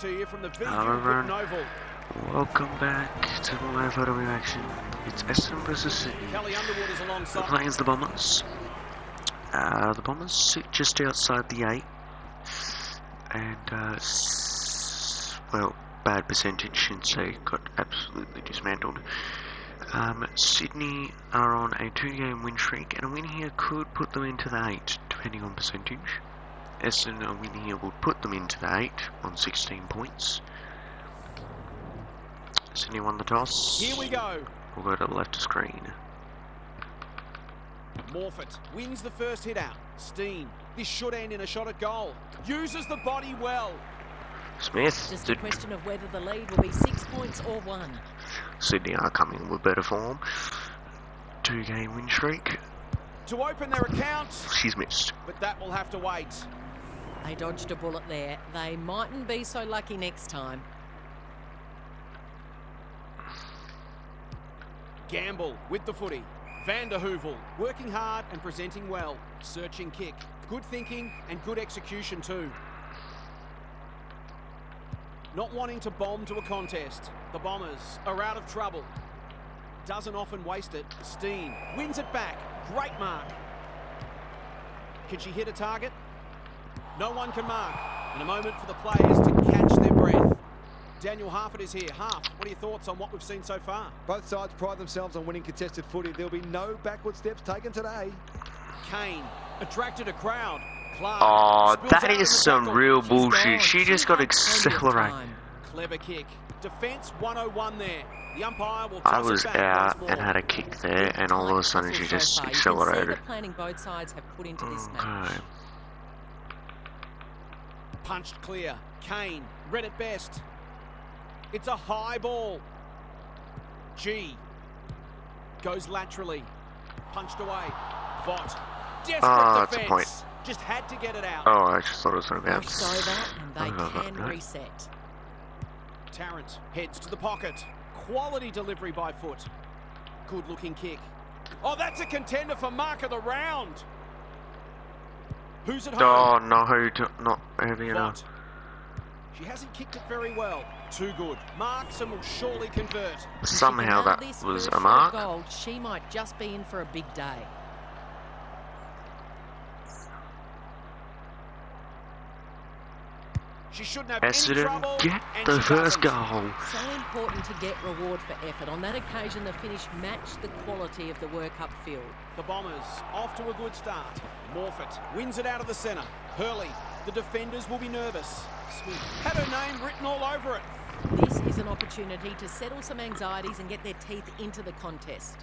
To you from the VU Oval. Welcome back to the live photo reaction. It's Essendon versus Sydney. Kelly Underwood is alongside. We're playing as the Bombers. The Bombers sit just outside the 8. And, well, bad percentage since they got absolutely dismantled. Sydney are on a 2-game win streak, and a win here could put them into the 8, depending on percentage. Essendon, a win here will put them into the 8 on 16 points. Sydney won the toss. Here we go. We'll go to the left of screen. Morfitt wins the first hit out. Steen. This should end in a shot at goal. Uses the body well. Smith. Just a question of whether the lead will be 6 points or 1. Sydney are coming with better form. 2-game win streak. To open their account. She's missed. But that will have to wait. They dodged a bullet there. They mightn't be so lucky next time. Gamble with the footy. Van der Heuvel working hard and presenting well. Searching kick. Good thinking and good execution too. Not wanting to bomb to a contest. The Bombers are out of trouble. Doesn't often waste it. Steen wins it back. Great mark. Can she hit a target? No one can mark. And a moment for the players to catch their breath. Daniel Harford is here. Harf, what are your thoughts on what we've seen so far? Both sides pride themselves on winning contested footy. There'll be no backward steps taken today. Kane attracted a crowd. Clark oh, that is some real bullshit. She just got accelerated. Clever kick. Defence 101 there. The umpire will I was out and had a kick there, and all of a sudden she just accelerated. Planning both sides have put into this match. Punched clear. Kane read it best. It's a high ball. G goes laterally. Punched away. Vaught. Desperate that's defense. a point. Just had to get it out. Oh, I just thought it was going to bounce. Over and they can reset. Tarrant heads to the pocket. Quality delivery by foot. Good looking kick. Oh, that's a contender for mark of the round. Who's at home? Oh, no, not heavy enough. She hasn't kicked it very well. Too good. Marks and will surely convert. Somehow that was a mark. Goal, she might just be in for a big day. She shouldn't have Essendon any trouble. Get the first goal. So important to get reward for effort. On that occasion, the finish matched the quality of the work upfield. The Bombers off to a good start. Morfitt wins it out of the centre. Hurley, the defenders will be nervous. Smith had her name written all over it. This is an opportunity to settle some anxieties and get their teeth into the contest.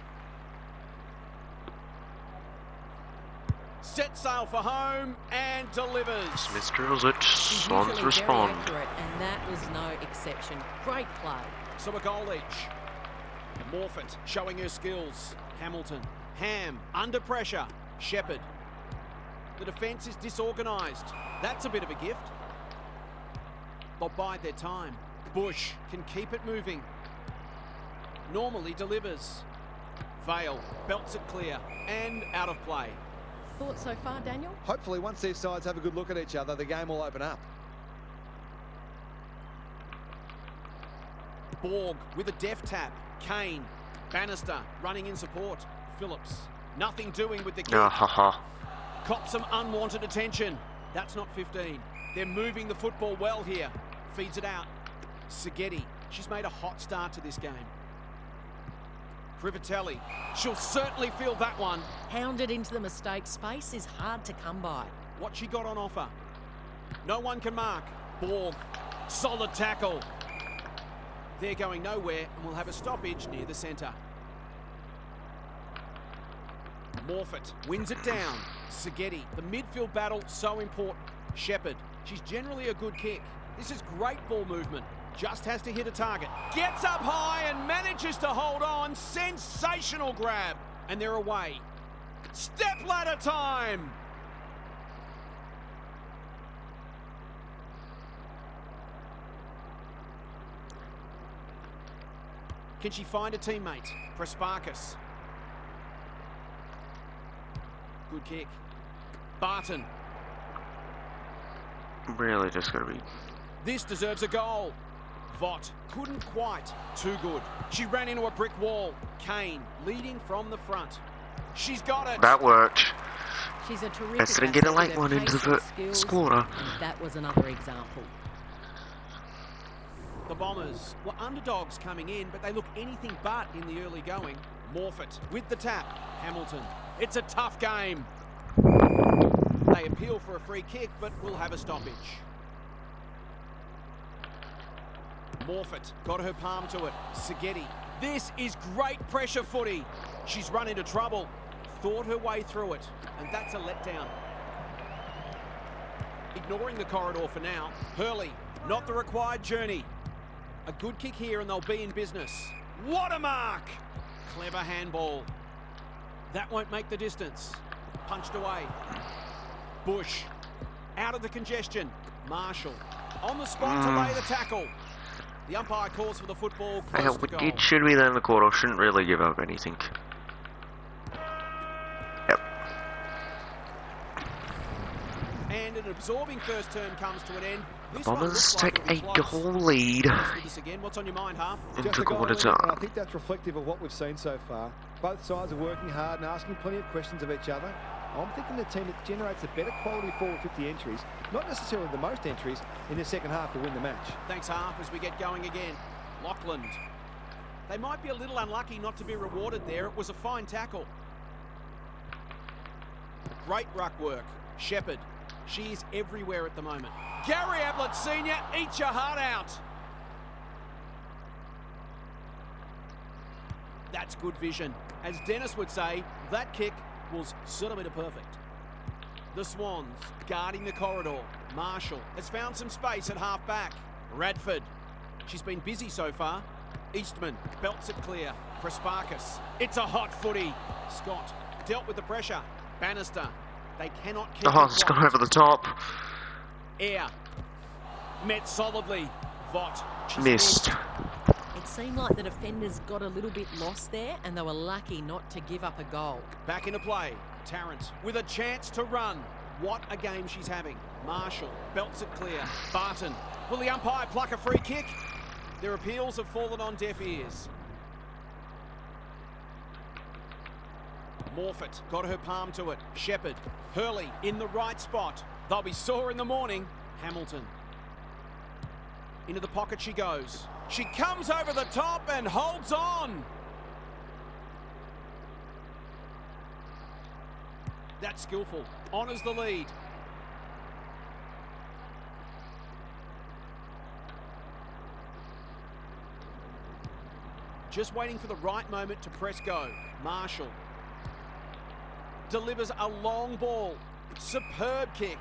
Set sail for home and delivers. Smith drills it. Swans respond. Very accurate, and that was no exception. Great play. So a goal each. Morfitt showing her skills. Hamilton. Ham under pressure. Shepherd. The defence is disorganised. That's a bit of a gift. They'll bide their time. Bush can keep it moving. Normally delivers. Vale belts it clear and out of play. Thoughts so far, Daniel? Hopefully, once these sides have a good look at each other, the game will open up. Borg with a deft tap. Kane. Bannister running in support. Phillips. Nothing doing with the kick. Cops some unwanted attention. That's not 15. They're moving the football well here. Feeds it out. Seghetti. She's made a hot start to this game. Privatelli. She'll certainly feel that one. Hounded into the mistake. Space is hard to come by. What she got on offer. No one can mark. Borg. Solid tackle. They're going nowhere and we'll have a stoppage near the centre. Morfitt wins it down. Seghetti. The midfield battle so important. Shepherd. She's generally a good kick. This is great ball movement. Just has to hit a target. Gets up high and manages to hold on. Sensational grab. And they're away. Step ladder time. Can she find a teammate? Prasparkas. Good kick. Barton. Really just got to be This deserves a goal. Vaught couldn't quite. Too good. She ran into a brick wall. Kane leading from the front. She's got it. That worked. She's a terrific Essendon get a athlete late with one into the pace and skills, scorer. and that was another example. The Bombers were underdogs coming in, but they look anything but in the early going. Morfitt with the tap. Hamilton. It's a tough game. They appeal for a free kick, but will have a stoppage. Morfitt got her palm to it. Seghetti. This is great pressure footy. She's run into trouble. Thought her way through it, and that's a letdown. Ignoring the corridor for now. Hurley, not the required journey. A good kick here and they'll be in business. What a mark! Clever handball. That won't make the distance. Punched away. Bush. Out of the congestion. Marshall. On the spot to lay the tackle. The umpire calls for the football close to goal. It should be there in the quarter. Shouldn't really give up anything. Yep. And an absorbing first term comes to an end. The Bombers take a goal lead What's on your mind, Half? into quarter time. I think that's reflective of what we've seen so far. Both sides are working hard and asking plenty of questions of each other. I'm thinking the team that generates a better quality forward 50 entries, not necessarily the most entries, in the second half to win the match. Thanks, Half, as we get going again. Lachlan. They might be a little unlucky not to be rewarded there. It was a fine tackle. Great ruck work. Shepherd. She is everywhere at the moment. Gary Ablett Sr., eat your heart out. That's good vision. As Dennis would say, that kick was centimetre perfect. The Swans guarding the corridor. Marshall has found some space at half back. Radford. She's been busy so far. Eastman belts it clear. Prasparkas. It's a hot footy. Scott dealt with the pressure. Bannister. They cannot keep Oh, it's gone over the top. Air. Met solidly. Vaught. Missed. It seemed like the defenders got a little bit lost there, and they were lucky not to give up a goal. Back into play. Tarrant with a chance to run. What a game she's having. Marshall belts it clear. Barton. Will the umpire pluck a free kick? Their appeals have fallen on deaf ears. Morfitt got her palm to it. Shepherd. Hurley in the right spot. They'll be sore in the morning. Hamilton. Into the pocket she goes. She comes over the top and holds on. That's skillful. Honours the lead. Just waiting for the right moment to press go. Marshall. Delivers a long ball. Superb kick.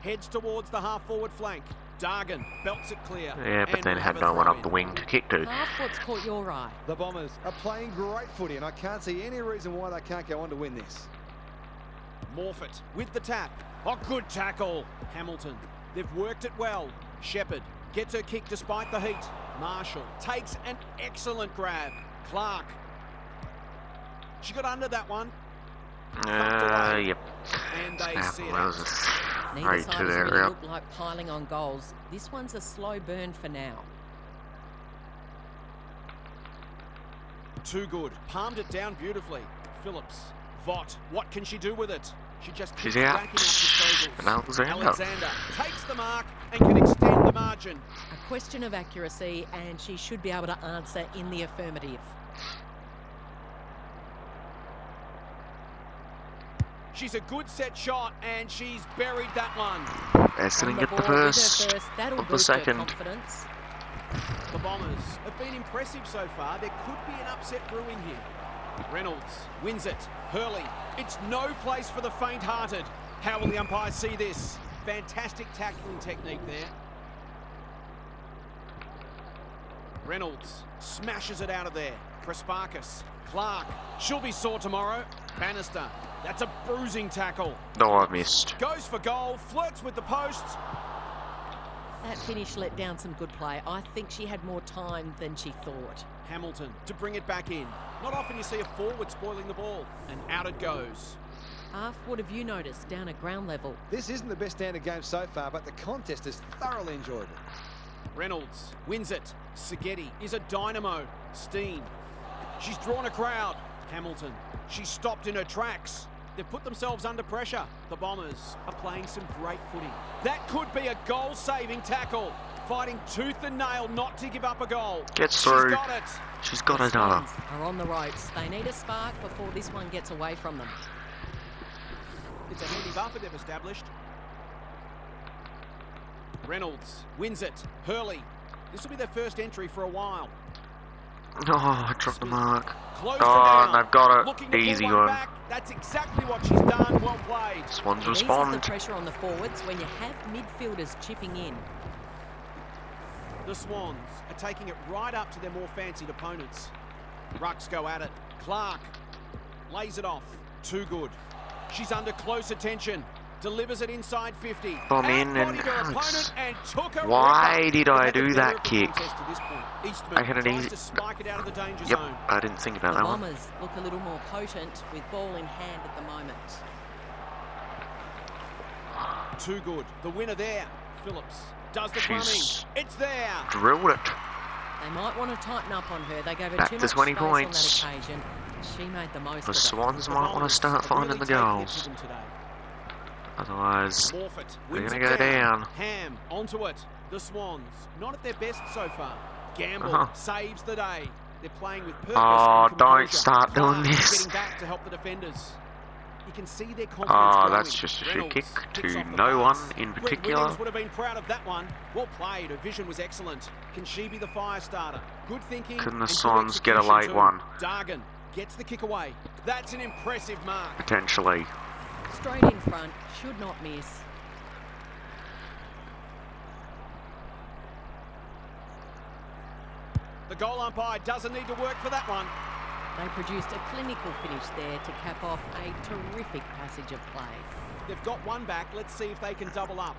Heads towards the half-forward flank. Dargan belts it clear. Yeah, but then had no one up the wing to kick to. Half, what's caught your eye? The Bombers are playing great footy, and I can't see any reason why they can't go on to win this. Morfitt with the tap. Oh, good tackle. Hamilton. They've worked it well. Shepherd gets her kick despite the heat. Marshall takes an excellent grab. Clark. She got under that one. Yep. And they see it. That was Neither right side to has there. really Yep. looked like piling on goals. This one's a slow burn for now. Too good. Palmed it down beautifully. Phillips. Vaught. What can she do with it? She just keeps She's out. racking up disposals. And Alexander. Takes the mark and can extend the margin. A question of accuracy, and she should be able to answer in the affirmative. She's a good set shot, and she's buried that one. Essendon get the ball with her first. That'll Of the boost her second. confidence. The Bombers have been impressive so far. There could be an upset brewing here. Reynolds wins it. Hurley. It's no place for the faint-hearted. How will the umpire see this? Fantastic tackling technique there. Reynolds smashes it out of there. Prasparkas. Clark. She'll be sore tomorrow. Bannister. That's a bruising tackle. No, I missed. Goes for goal. Flirts with the posts. That finish let down some good play. I think she had more time than she thought. Hamilton to bring it back in. Not often you see a forward spoiling the ball. And out it goes. Half, what have you noticed down at ground level? This isn't the best standard game so far, but the contest is thoroughly enjoyable. Reynolds wins it. Seghetti is a dynamo. Steen. She's drawn a crowd. Hamilton. She's stopped in her tracks. They've put themselves under pressure. The Bombers are playing some great footy. That could be a goal-saving tackle. Fighting tooth and nail not to give up a goal. Gets through. She's got it. She's got The it up. Swans are on the ropes. They need a spark before this one gets away from them. It's a handy buffer they've established. Reynolds wins it. Hurley. This will be their first entry for a while. Oh, I dropped the mark. Closed Oh, her down. and they've got it. Looking to pull Easy one one. back. That's exactly what she's done. Well played. Swans It eases the respond. pressure on the forwards when you have midfielders chipping in. The Swans are taking it right up to their more fancied opponents. Rucks go at it. Clark lays it off. Too good. She's under close attention. Delivers it inside 50. Bomb in and Outbodied her opponent and took a why ripper. did They've I had the do better that of the kick? contest to this point. Eastman I had an tries easy- to spike it out of the danger Yep, zone. I didn't think about The that one. Bombers look a little more potent with ball in hand at the moment. Too good. The winner there. Phillips does the She's plumbing. It's there. Drilled it. They might want to tighten up on her. They gave her Back too to much 20 space points. on that occasion. She made the most The of it. Swans The might want to Bombers start are finding the really taking it to goals. them today. Otherwise, Morfitt they're wins going it to go down. Ham onto it. The Swans, not at their best so far. Gamble Uh-huh. saves the day. They're playing with purpose. Oh, and don't composure. start doing Clark this. Getting back to help the defenders. You can see their confidence Oh, growing. that's just a shoot Reynolds kick picks to off the no one pass. in Brett particular. Williams would have been proud of that one. Well played. Her vision was excellent. Can she be the fire starter? Good thinking. Can the and good Swans get a execution late too. one? Dargan gets the kick away. That's an impressive mark. Potentially. Straight in front, should not miss. The goal umpire doesn't need to work for that one. They produced a clinical finish there to cap off a terrific passage of play. They've got one back. Let's see if they can double up.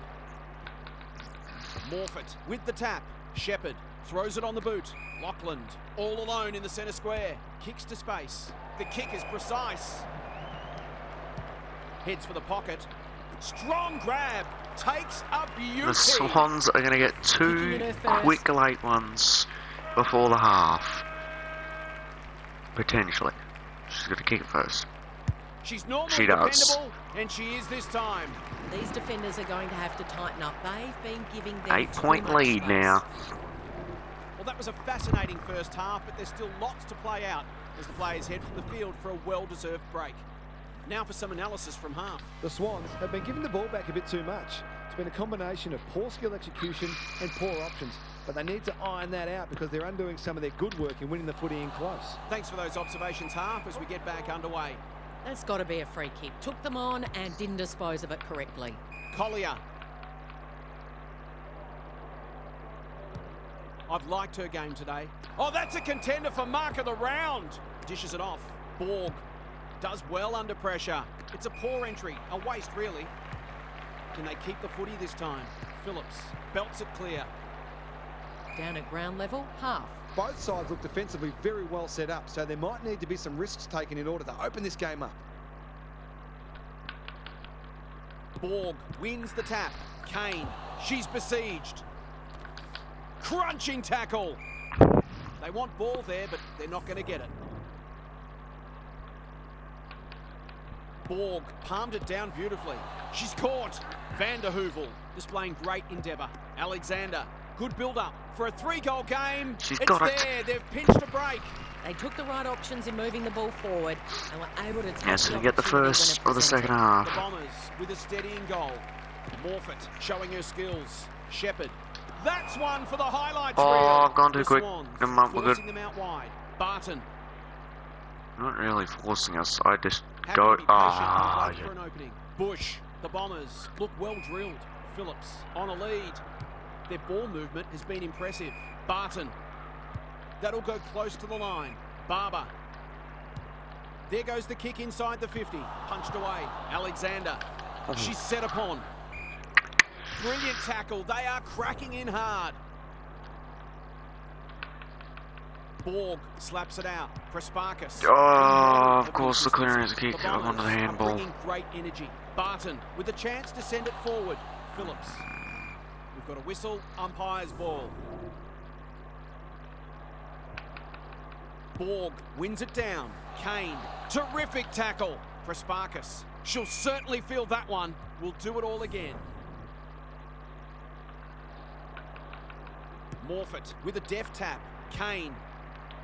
Morfitt with the tap. Shepherd throws it on the boot. Lockland all alone in the centre square. Kicks to space. The kick is precise. Heads for the pocket. Strong grab. Takes a beauty. The Swans are going to get Kicking two it her first. quick late ones before the half. Potentially. She's going to kick it first. She's normally She does. dependable, and she is this time. These defenders are going to have to tighten up. They've been giving them 8-point too much lead space. now. Well, that was a fascinating first half, but there's still lots to play out as the players head from the field for a well-deserved break. Now for some analysis from half. The Swans have been giving the ball back a bit too much. It's been a combination of poor skill execution and poor options, but they need to iron that out because they're undoing some of their good work in winning the footy in close. Thanks for those observations, half, as we get back underway. That's got to be a free kick. Took them on and didn't dispose of it correctly. Collier. I've liked her game today. Oh, that's a contender for mark of the round. Dishes it off. Borg does well under pressure. It's a poor entry, a waste really. Can they keep the footy this time? Phillips belts it clear. Down at ground level, half. Both sides look defensively very well set up, so there might need to be some risks taken in order to open this game up. Borg wins the tap. Kane, she's besieged. Crunching tackle. They want ball there, but they're not going to get it. Borg palmed it down beautifully. She's caught. Van der Heuvel displaying great endeavour. Alexander, good build-up for a 3-goal game. She's It's got it. there. They've pinched a break. They took the right options in moving the ball forward and were able to take Yeah, so the they get the opportunity when first it or the presented. second half. The Bombers with a steadying goal. Morfitt showing her skills. Shepherd. That's one for the highlights Oh, reel. I've gone too The quick. Swans Them up, we're good. forcing them out wide. Barton. Not really forcing us. I just Happy go. to be patient Ah, and wait for an opening. Bush. The Bombers look well drilled. Phillips on a lead. Their ball movement has been impressive. Barton. That'll go close to the line. Barber. There goes the kick inside the 50. Punched away. Alexander. She's set upon. Brilliant tackle. They are cracking in hard. Borg slaps it out. Prasparkas. Oh, of course the clearance kick onto the handball. Bringing great energy. Barton with a chance to send it forward. Phillips. We've got a whistle. Umpire's ball. Borg wins it down. Kane. Terrific tackle. Prasparkas. She'll certainly feel that one. We'll do it all again. Morfitt with a deft tap. Kane.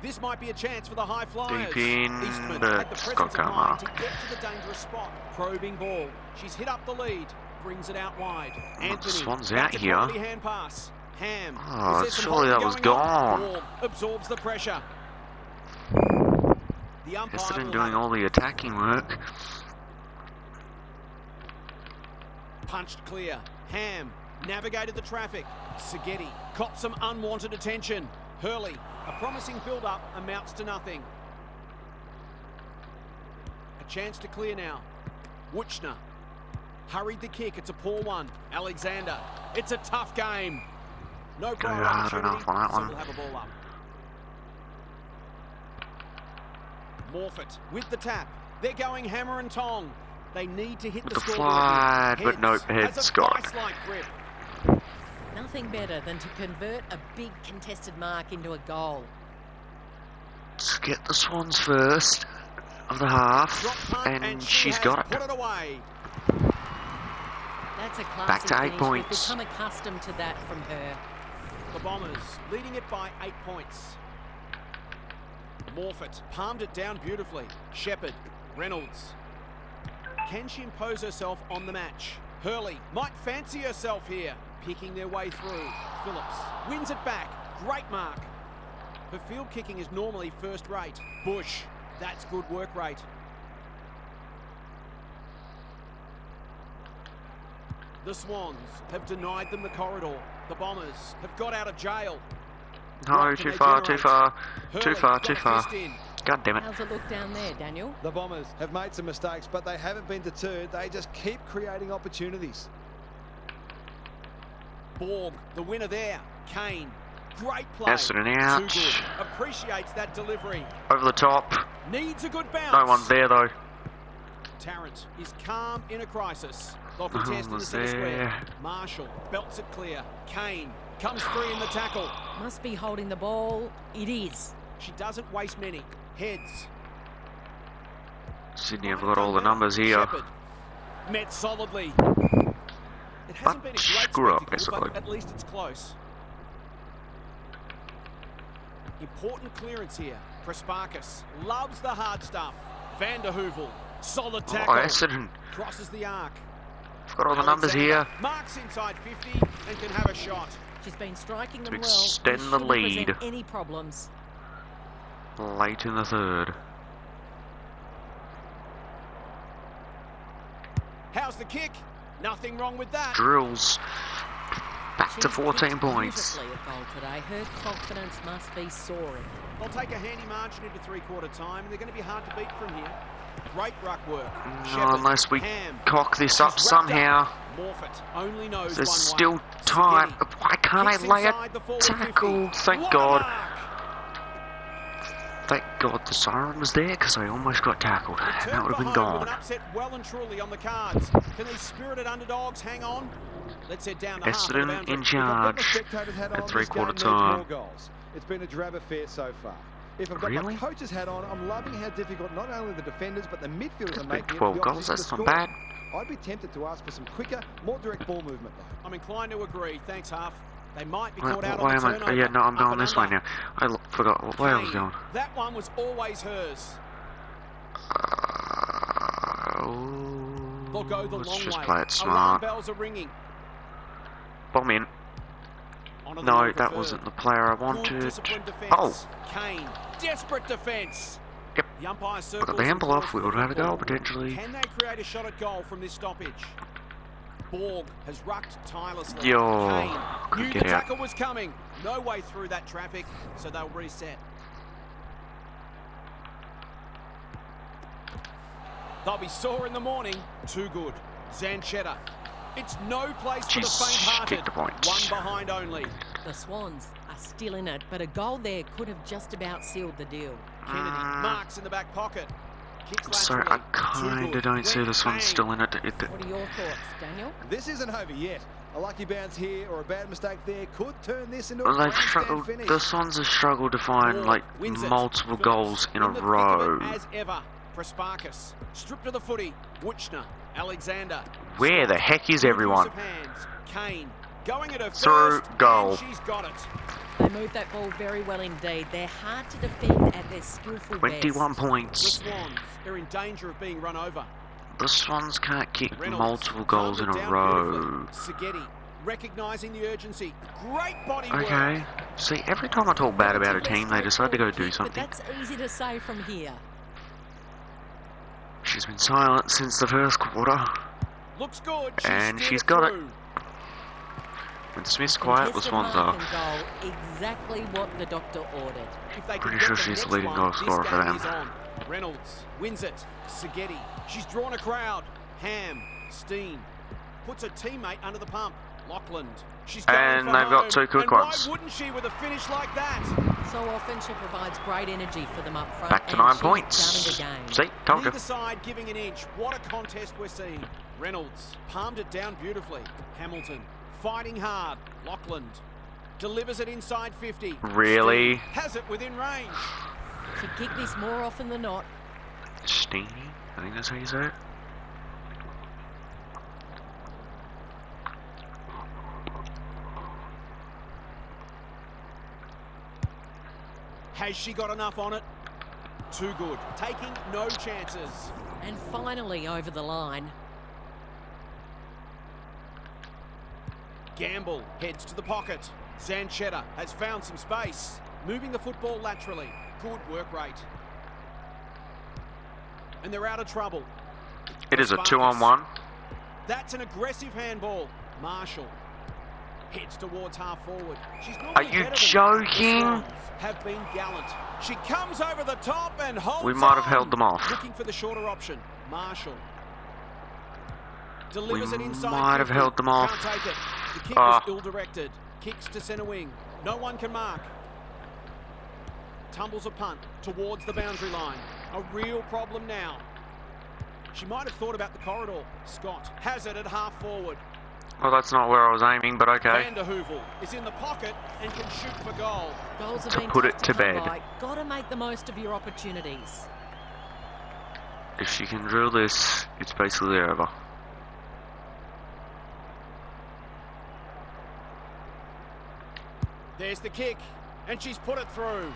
This might be a chance for the high flyers. Deep in, Eastman but had the it's presence got of mind to Gama. get to the dangerous spot. Probing ball. She's hit up the lead. Brings it out wide. Anthony. Swans out That's a here. quality hand pass. Ham. Oh, Is there some surely that holding was going on? gone. Borg absorbs the pressure. The umpire Essendon will doing have it. all the attacking work. Punched clear. Ham navigated the traffic. Seghetti copped some unwanted attention. Hurley, a promising build-up amounts to nothing. A chance to clear now. Wuchner hurried the kick. It's a poor one. Alexander. It's a tough game. No prior Go hard opportunity, enough on that so one. we'll have a ball up. Morfitt with the tap. They're going hammer and tong. They need to hit With the the scoreboard. flag, here. but nope, Heads heads has a got it. vice-like grip. Nothing better than to convert a big contested mark into a goal. Let's get the Swans first of the half, Drop punt, and she she's has got put it. it away. That's a classy Back to 8 finish. points. We've become accustomed to that from her. The Bombers leading it by 8 points. Morfitt palmed it down beautifully. Shepherd, Reynolds. Can she impose herself on the match? Hurley might fancy herself here. Picking their way through. Phillips wins it back. Great mark. Her field kicking is normally first rate. Bush, that's good work rate. The Swans have denied them the corridor. The Bombers have got out of jail. No, What too can they far, generate? too far, Hurley too far, got too a far. fist in. God damn it. How's it look down there, Daniel? The Bombers have made some mistakes, but they haven't been deterred. They just keep creating opportunities. Borg, the winner there. Kane, great play. Essendon out. Too good. Appreciates that delivery. Over the top. Needs a good bounce. No one's there though. Tarrant is calm in a crisis. They'll No contest in the one's centre square. there. Marshall belts it clear. Kane comes free in the tackle. Must be holding the ball. It is. She doesn't waste many. Heads. Sydney have got all the numbers here. Shepherd. Met solidly. It hasn't been a great screw up, spectacle, but basically. at least it's close. Important clearance here. Prasparkas loves the hard stuff. Van der Heuvel, solid Oh, tackle. Essendon. Crosses the arc. I've got all the numbers Alexander here. marks inside 50 and can have a shot. She's been striking them To well. extend They the shouldn't present lead. any problems. Late in the third. How's the kick? Nothing wrong with that. Drills. Back to She's 14 kicked points. beautifully at goal today. Her confidence must be soaring. They'll take a handy margin into three-quarter time, and they're going to be hard to beat from here. Great ruck work. Shepherd, Unless we Ham. cock this up She's wrapped somehow. up. Morfitt only knows There's one still way. time. Seghetti Why can't I kicks lay inside the a forward tackle? 50. Thank What a God. mark. Thank God the siren was there because I almost got tackled. And Return that would have for been home with gone. an upset well and truly on the cards. Can these spirited underdogs hang on? Let's head down the half of the Essendon boundary. in If I've got the charge spectators' hat at on, this three-quarter game needs more time. goals. It's been a drab affair so far. If I've got Really? my coach's hat on, I'm loving how difficult not only the defenders but the midfielders are Been making it for 12 the goals, opposition that's to not score. bad. I'd be tempted to ask for some quicker, more direct ball movement though. I'm inclined to agree. Thanks, Half. They might be Wait, caught out why on am the I? turnover. Oh, yeah, no, I'm Up going and this way under. now. I forgot what way I was Kane. going. That one was always hers. They'll go the Let's long just way. play it Alarm smart. bells are ringing. Bomb in. Onto the No, line that for wasn't third. the player I Good wanted. disciplined defence. Oh, Kane, desperate defence. Yep. The umpire got circles the handball and off. calls We for would have had a football. goal potentially. Can they create a shot at goal from this stoppage? Borg has rucked tirelessly. Yo, Kane couldn't knew get the out. tackle was coming. No way through that traffic, so they'll reset. They'll be sore in the morning. Too good. Zanchetta. It's no place for the Jeez, faint-hearted. kick the points. One behind only. The Swans are still in it, but a goal there could have just about sealed the deal. Kennedy marks in the back pocket. Kicks So laterally. I kind of don't see the Swans still in it. What are your thoughts, Daniel? This isn't over yet. A lucky bounce here or a bad mistake there could turn this into a Well, they've grandstand struggled. finish. The Swans have struggled to find like Wins it. multiple Phillips goals in a the thick of row. it as ever. Prasparkas stripped to the footy. Wuchner, Alexander. Where the heck is Good everyone? use of hands. Kane going at her Through first, goal. and she's got it. They move that ball very well indeed. They're hard to defend at their skillful 21 best. The points. Swans are in danger of being run over. The Swans can't kick Reynolds multiple goals in calmed it a down row. beautifully. Seghetti recognising the urgency. Great body work. Okay. See, every time I talk bad about a team, they decide to go do But something. that's easy to say from here. She's been silent since the first quarter. Looks good. And steered she's got it. through. When Smith's quiet, the Contested Swans mark are. and goal, exactly what the doctor ordered. If they can Pretty get sure the she's the next leading one, goal this scorer for game them. is on. Reynolds wins it. Seghetti. She's drawn a crowd. Ham. Steen. Puts her teammate under the pump. Lockland. She's going And for they've got home. two quick and ones. Why wouldn't she with a finish like that? So often she provides great energy for them up front. Back to and 9 she's points. done it again. See, told you. Neither side giving an inch. What a contest we're seeing. Reynolds palmed it down beautifully. Hamilton fighting hard. Lockland delivers it inside 50. Really? Steen has it within range. Should kick this more often than not. Steeny? I think that's how you say it. Has she got enough on it? Too good. Taking no chances. And finally over the line. Gamble heads to the pocket. Zanchetta has found some space. Moving the football laterally. Good work rate. And they're out of trouble. It is a Sparkus. 2-on-1. That's an aggressive handball. Marshall heads towards half forward. She's Are normally you better than joking? The Swans have been gallant. She comes over the top and holds We might have on. held them off. Looking for the shorter option. Marshall delivers We it inside. might have 50. held them off. Can't take it. The kick Ah. was ill-directed. Kicks to centre wing. No one can mark. Tumbles a punt towards the boundary line. A real problem now. She might have thought about the corridor. Scott has it at half forward. Well, that's not where I was aiming, but okay. Van der Heuvel is in the pocket and can shoot for goal. Goals have To been put tough it to come bed. by. Got to make the most of your opportunities. If she can drill this, it's basically over. There's the kick, and she's put it through.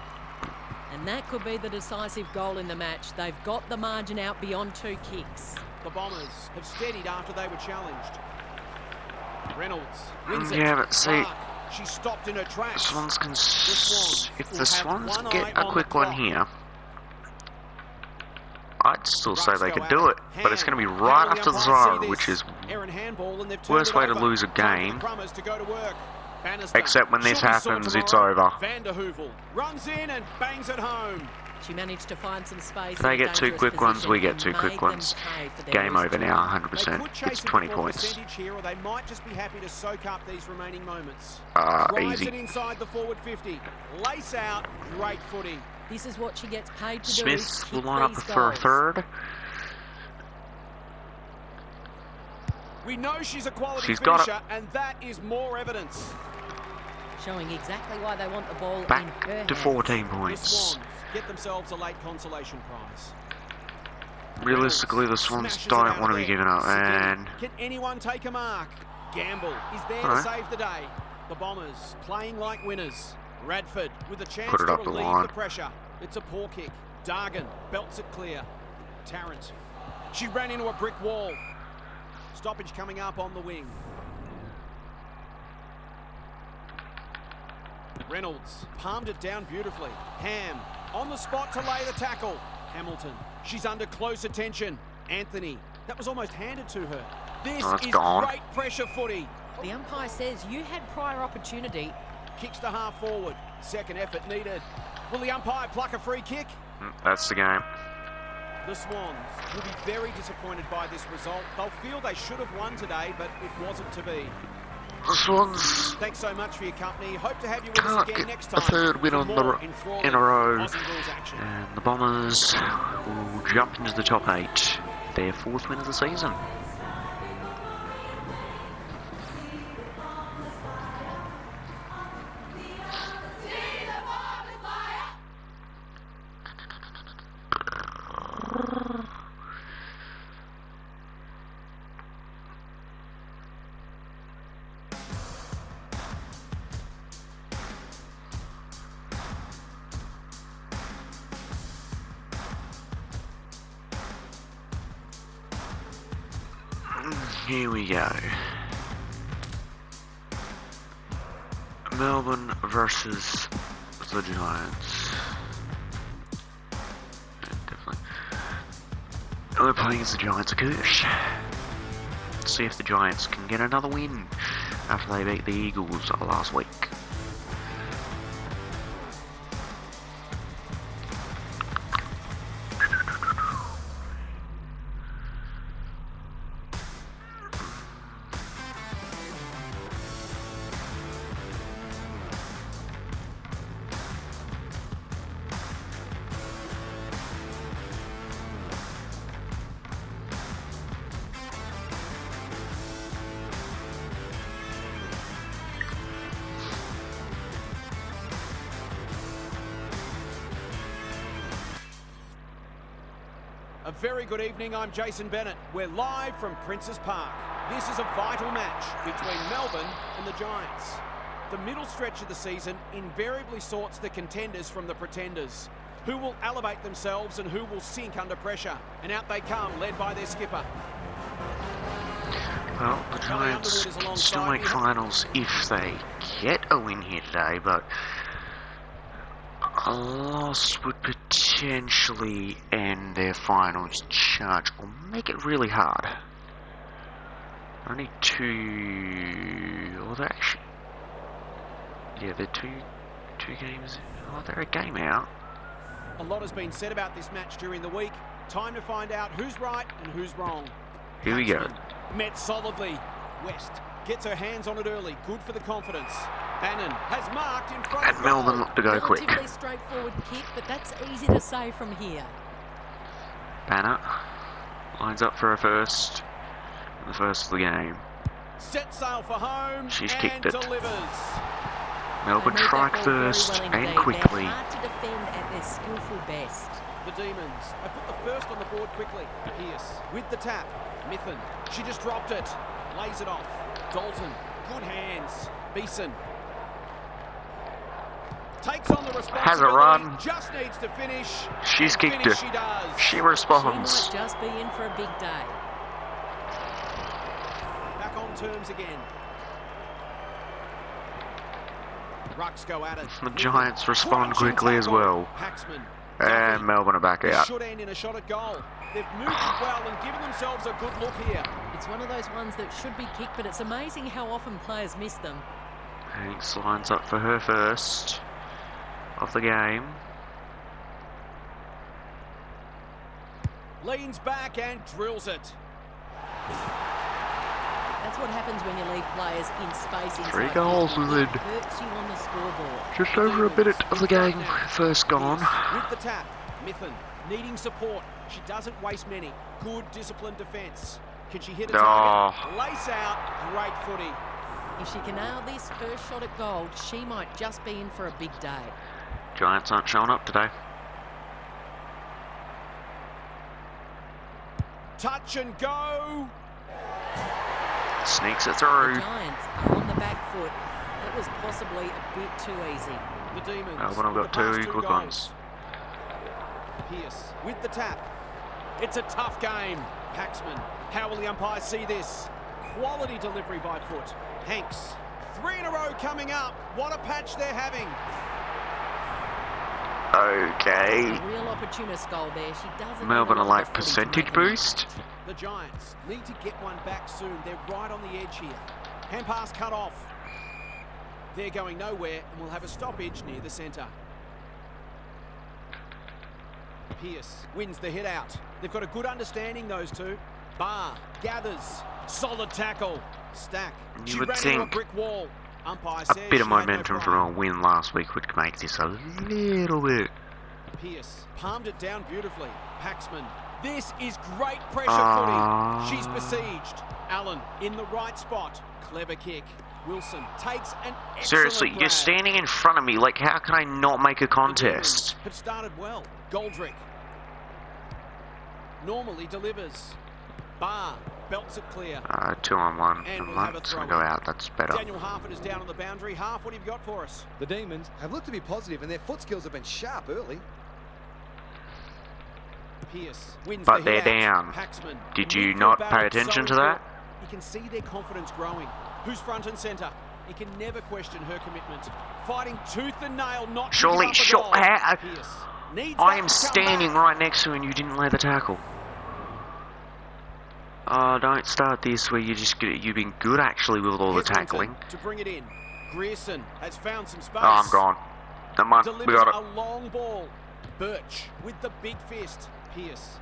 And that could be the decisive goal in the match. They've got the margin out beyond 2 kicks. The Bombers have steadied after they were challenged. Reynolds wins it. Yeah, but see, Clark, she stopped in her the tracks. Swans can... Swans If will the have Swans one eye get a on quick the one clock. here, I'd still say they Rucks could go do at it, but it's going to be Hand. right How will after the umpire see zone, which this? is Errant handball, and they've turned worst it way to over. lose a Time for game. the Crummers to go to work. Bannister. Except when this She'll be sore happens, it's tomorrow. over. Van der Heuvel runs in and bangs it home. She managed to find some space. They in a get two dangerous quick ones, position we get and 2 made quick them ones. pay for their Game over risk. now, They 100%. could chase It's a 20 bit more points. percentage here, or they might just be happy to soak up these remaining moments. Drives Easy. it inside the forward 50. Lace out, great footy. This is what she gets paid to do. Smith is will kick line up these for a goals. third. We know she's a quality She's got it. finisher, and that is more evidence. Showing exactly why they want the ball in her Back to hands. 14 The points. Swans get themselves a late consolation prize. Realistically, the Swans Smashes it don't out want to of be there. giving up, Seghetti. and Can anyone take a mark? Gamble is there Alright. to save the day. The Bombers playing like winners. Radford with a chance Put it to up the relieve line. the pressure. It's a poor kick. Dargan belts it clear. Tarrant. She ran into a brick wall. Stoppage coming up on the wing. Reynolds palmed it down beautifully. Ham on the spot to lay the tackle. Hamilton, she's under close attention. Anthony, that was almost handed to her. This Oh, that's is gone. great pressure footy. The umpire says you had prior opportunity. Kicks to half forward. Second effort needed. Will the umpire pluck a free kick? that's the game. The Swans will be very disappointed by this result. They'll feel they should have won today, but it wasn't to be. The Swans Thanks so much for your company. Hope to have you with us Can't again get next a time. third win for on more the enthralling in a row. Aussie rules action. And the Bombers will jump into the top 8. Their 4th win of the season. Here we go. Melbourne versus the Giants. Definitely. We're playing as the Giants of Kirsch. Let's see if the Giants can get another win after they beat the Eagles last week. A very good evening, I'm Jason Bennett. We're live from Princes Park. This is a vital match between Melbourne and the Giants. The middle stretch of the season invariably sorts the contenders from the pretenders. Who will elevate themselves and who will sink under pressure? And out they come, led by their skipper. Well, the Giants can still make finals if they get a win here today, but a loss would potentially end their finals charge or make it really hard. Only 2... Well, they're actually... Yeah, they're two games... Oh, they're a game out. A lot has been said about this match during the week. Time to find out who's right and who's wrong. Here we go. Met solidly. West gets her hands on it early. Good for the confidence. Bannon has marked in front And of Melbourne look to go quick. Relatively straightforward kick, but that's easy to say from here. Banner lines up for a first. The first of the game. Set sail for home. She's and kicked it. delivers. Melbourne They moved strike that ball very first well and indeed. quickly. They're hard to defend at their skillful best. The Demons have put the first on the board quickly. Pierce with the tap. Mithen. She just dropped it. Lays it off. Dalton. Good hands. Beeson. Takes on the responsibility. Has a run. Just needs to finish. She's And kicked finish it. She does. She She responds. might just be in for a big day. Back on terms again. Rucks go at it. The Giants respond Crunching quickly as tackle. well. Paxman. And Duffy. Melbourne are back This out. should end in a shot at goal. They've moved it well and given themselves a good look here. It's one of those ones that should be kicked, but it's amazing how often players miss them. Hanks lines up for her first of the game. Leans back and drills it. That's what happens when you leave players in space inside. 3 goals 50. within It hurts you on the scoreboard. just over a minute of the game. First gone. With the tap. Mithen needing support. She doesn't waste many. Good disciplined defence. Can she hit a target? Lace out. Great footy. If she can nail this first shot at goal, she might just be in for a big day. Giants aren't showing up today. Touch and go. Sneaks it The through. Giants are on the back foot. That was possibly a bit too easy. The Demons. Melbourne have with got the past two good goals. ones. Pierce with the tap. It's a tough game. Paxman. How will the umpire see this? Quality delivery by foot. Hanks. 3 in a row coming up. What a patch they're having. Okay. A real opportunist goal there. She doesn't. Melbourne have are like enough footy to percentage make an boost. impact. The Giants need to get one back soon. They're right on the edge here. Hand pass cut off. They're going nowhere and will have a stoppage near the centre. Pierce wins the hit out. They've got a good understanding, those two. Barr gathers. Solid tackle. Stack. You She would ran into a think brick wall. Umpire A says bit of she had no momentum play. from a win last week would make this a little bit. Pierce palmed it down beautifully. Paxman. This is great pressure Ah. footy. She's besieged. Allen in the right spot. Clever kick. Wilson takes an excellent Seriously, grab. you're standing in front of me. Like, how can I not make a The Demons contest? have started well. Goldrick. Normally delivers. Barr belts it clear. 2-on-1. And we'll I'm have a just gonna throw go in. out. That's better. Daniel Harford is down on the boundary. Half, what have you got for us? The Demons have looked to be positive and their foot skills have been sharp early. Pierce wins But the hit they're out. down. Paxman. Did The you midfield not battle pay attention so to that? good. You can see their confidence growing. Who's front and centre? You can never question her commitment. Fighting tooth and nail, not to Surely, give up a goal. Pierce needs I that am to come standing back. right next to you and you didn't lay the tackle. Oh, don't start this where you've been good actually with all the Hetherington tackling. to bring it in. Grierson has found some space. Oh, I'm gone. Never mind, we Delivers got a it. long ball. Birch with the big fist. Pierce.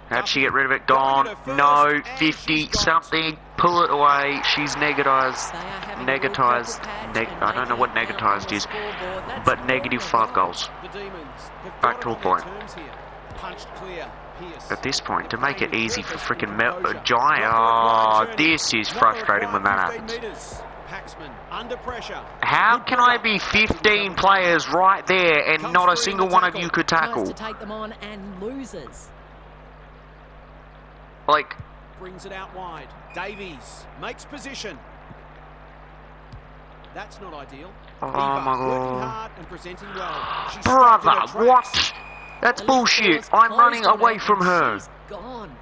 How'd she get rid of it? Going Gone. at her first, No, and 50 she's got it. something. Pull it away. She's negatised. They are having a real Negatised. purple patch and I don't know what making it count on negatised the is, scoreboard. That's but four negative in a 5 row. goals. The Demons have Back got to it a on their point. terms here. Punched clear. Pierce. At this point, to They're make it playing easy for purpose and freaking composure. Giant. Not the required Oh, journey. this is Not the frustrating when that required happens. 15 metres. Paxman under pressure. How Good can ball I up. be 15 players right there and Comes not a through in single the one of tackle. you could Tries tackle? to take them on and loses. Like, Brings it out wide. Davies makes position. That's not ideal. Oh Eva my working God. hard and presenting well. She's brother, stopped in her tracks. what? That's The left bullshit. ball is I'm running closed on away her from and her. she's gone.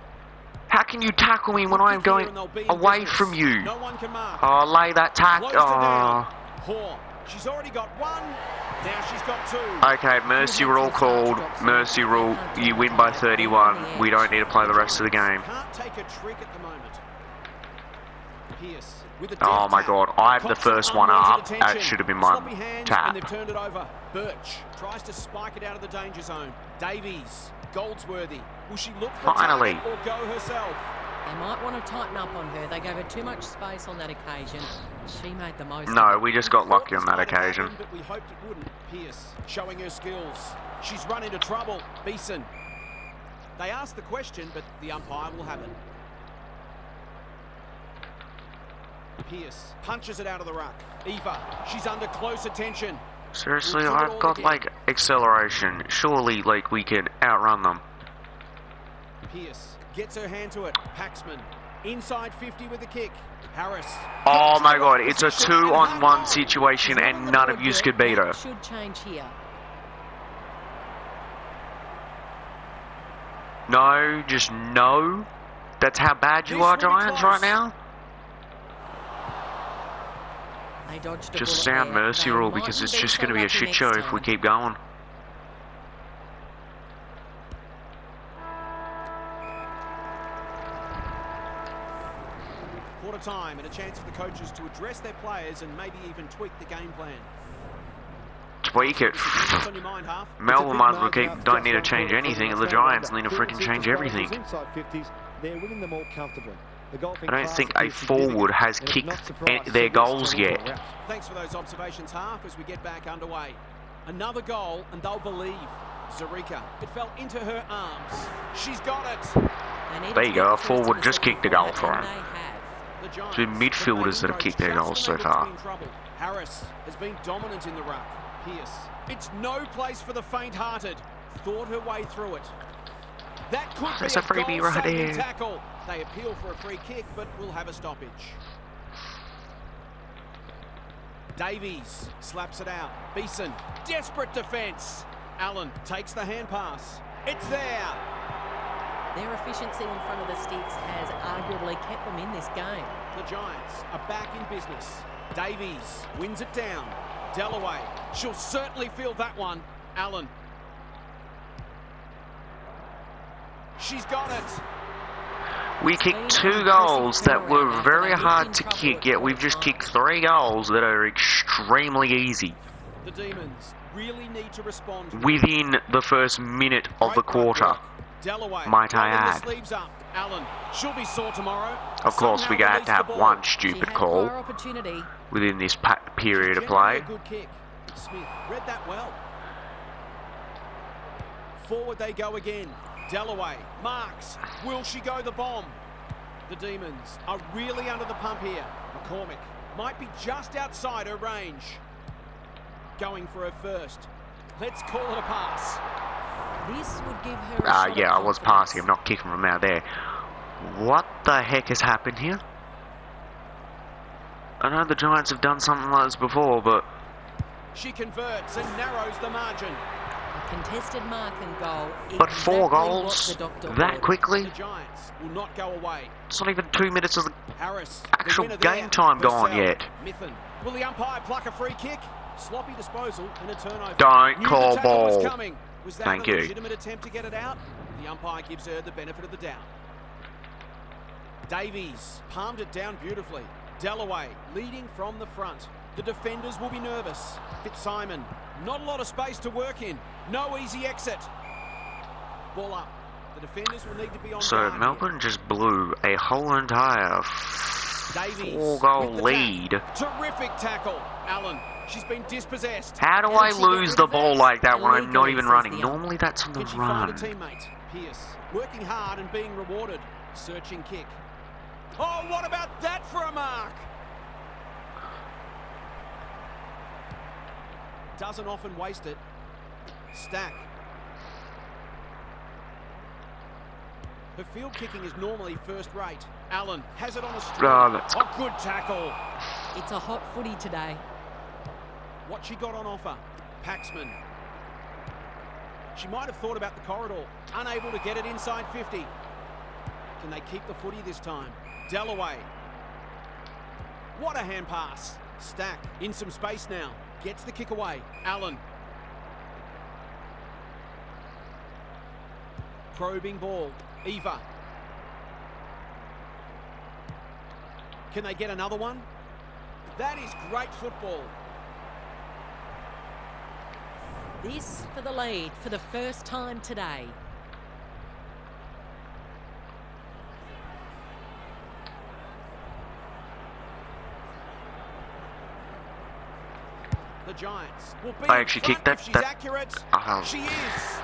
How can you tackle me when Good I'm kick here going and they'll be in away business. from you? No one can mark. Oh, lay that tackle. Closed her down. Oh. Hoare. She's already got one. Now she's got two. Okay, mercy rule called. Mercy rule. You win by 31. We don't need to play the rest of the game. Can't take a trick at the moment. Pierce with a Oh deft my tap. God, I'm the Cops first one unwanted up. That attention. should have been my Sloppy hands tap. And they've turned it over. Birch tries to spike it out of the danger zone. Davies, Goldsworthy. Will she look for a Finally. target or go herself? They might want to tighten up on her. They gave her too much space on that occasion. She made the most No, of it. we just got lucky on that Thought this might have occasion. happened, but we hoped it wouldn't. Pierce showing her skills. She's run into trouble. Beeson. They asked the question, but the umpire will have it. Pierce punches it out of the ruck. Eva, she's under close attention. Seriously, We'll give it I've all got again. like acceleration. Surely, like, we could outrun them. Pierce gets her hand to it. Paxman inside 50 with the kick. Harris. Oh my Gets God, her it's a position and 2-on-1 hung on. situation She's not and on the none board of you yet. could beat her. That should change here. No, just no. That's how bad you This are, will be Giants, close. right now? They dodged a Just bullet sound there. mercy They rule because mightn't it's be just so going to be a lucky shit next show if we time. keep going. Quarter time and a chance for the coaches to address their players and maybe even tweak the game plan. Tweak it. What's on your mind, Half? Melbourne might as well keep, It's a big don't need to margin change out anything, and for the Giants need to Australia. freaking change everything. Inside 50s, they're winning them all comfortably. The golfing I don't class think a appears significant, forward has and it's kicked not surprised to their see this goals turn into a yet. rout. Thanks for those observations, Half, as we get back underway. Another goal, and they'll believe. Zarika, it fell into her arms. She's got it. They needed There to you get go, a first forward in the just second kicked a quarter, goal for and him. they have. The Giants, It's been midfielders that have kicked their goals so far. Harris has been dominant in the ruck. Pierce. It's no place for the faint-hearted. Thought her way through it. That could There's be a freebie right goal-saving there. tackle. They appeal for a free kick, but will have a stoppage. Davies slaps it out. Beeson, desperate defence. Allen takes the hand pass. It's there. Their efficiency in front of the sticks has arguably kept them in this game. The Giants are back in business. Davies wins it down. Dalloway, she'll certainly feel that one. Allen. She's got it. We kicked 2 goals that were very hard to kick, yet we've just kicked 3 goals that are extremely easy The Demons really need to respond. within the first minute of the Great ruck quarter. work. Dalloway, Might I rolling the add. sleeves up. Allen, she'll be sore tomorrow. Of course, we Somehow had to release have the ball. one She stupid had call. prior opportunity, within this period of Generally play. a good kick. Smith read that well. Forward they go again. Dalloway marks. Will she go the bomb? The Demons are really under the pump here. McCormick might be just outside her range. Going for her first. Let's call it a pass. This would give her a shot Yeah, at I was confidence. passing. I'm not kicking from out there. What the heck has happened here? I know the Giants have done something like this before, but... She converts and narrows the margin. A contested mark and goal. But exactly 4 what goals the doctor that ordered. quickly? The Giants will not go away. It's not even 2 minutes of the Harris, the actual winner game there. time gone Purcell, yet. Mithen. Will the umpire pluck a free kick? Sloppy disposal and a turnover. Don't Knew call the tackle was ball. coming. Was that Thank a you. legitimate attempt to get it out? The umpire gives her the benefit of the doubt. Davies palmed it down beautifully. Dalloway leading from the front. The defenders will be nervous. Fitzsimon, not a lot of space to work in. No easy exit. Ball up. The defenders will need to be on So guard Melbourne just blew a whole entire Davies 4-goal with the lead. tap. Terrific tackle. Allen, she's been dispossessed. How do Can I she get lose rid the of ball this? like that when I'm not Illegally, even says running? the Normally that's on the Can she find a run. teammate? Pierce working hard and being rewarded. Searching kick. Oh, what about that for a mark? Doesn't often waste it. Stack. Her field kicking is normally first rate. Allen has it on a string. Oh, that's Oh, good tackle. It's a hot footy today. What she got on offer. Paxman. She might have thought about the corridor. Unable to get it inside 50. Can they keep the footy this time? Dalloway. What a hand pass. Stack in some space now. Gets the kick away. Allen. Probing ball. Eva. Can they get another one? That is great football. This for the lead for the first time today. The Giants will be I in actually front kicked that- if she's that- accurate. She is.